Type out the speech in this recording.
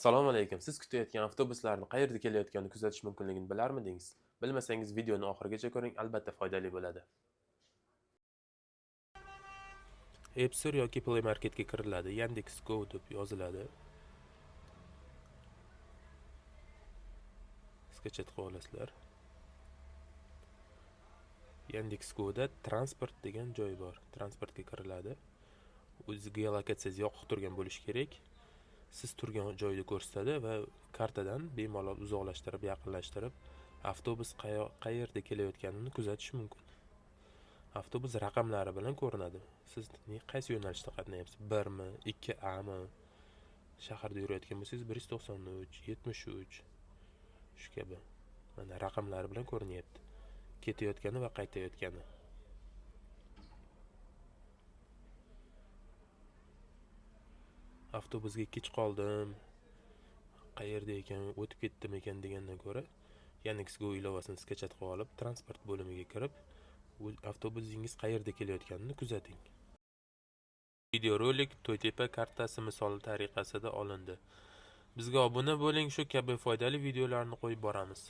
Assalomu alaykum. Siz kutayotgan avtobuslarni qayerda kelayotganini kuzatish mumkinligini bilarmidingiz? Bilmasangiz videoni oxirigacha ko'ring, albatta foydali bo'ladi. App Store yoki Play Marketga kiriladi. Yandex.Go deb yoziladi. Skachat qilib olasizlar. Yandex.Go'da transport degan joy bor. Transportga kiriladi. O'z geolokatsiyasi yoqiq turgan bo'lishi kerak. Siz turgan joyni ko'rsatadi va kartadan bemalol uzoqlashtirib, yaqinlashtirib, avtobus qayerda kelayotganini kuzatish mumkin. Avtobus raqamlari bilan ko'rinadi. Siz qaysi yo'nalishda qatnayapsiz? 1 mi, 2A mi? Shaharda yurayotgan bo'lsangiz 193, 73 shu kabi. Mana raqamlari bilan ko'rinyapti. Ketayotgani va qaytayotgani. Avtobusga kech qoldim, qayerda ekan, o'tib ketdim ekan degandan ko'ra, Yandex.Go ilovasini skachat qilib olib, transport bo'limiga kirib, avtobusingiz qayerda kelayotganini kuzating. Videorolik To'ytepa kartasi misoli tariqasida olindi. Bizga obuna bo'ling, shu kabi foydali videolarni qo'yib boramiz.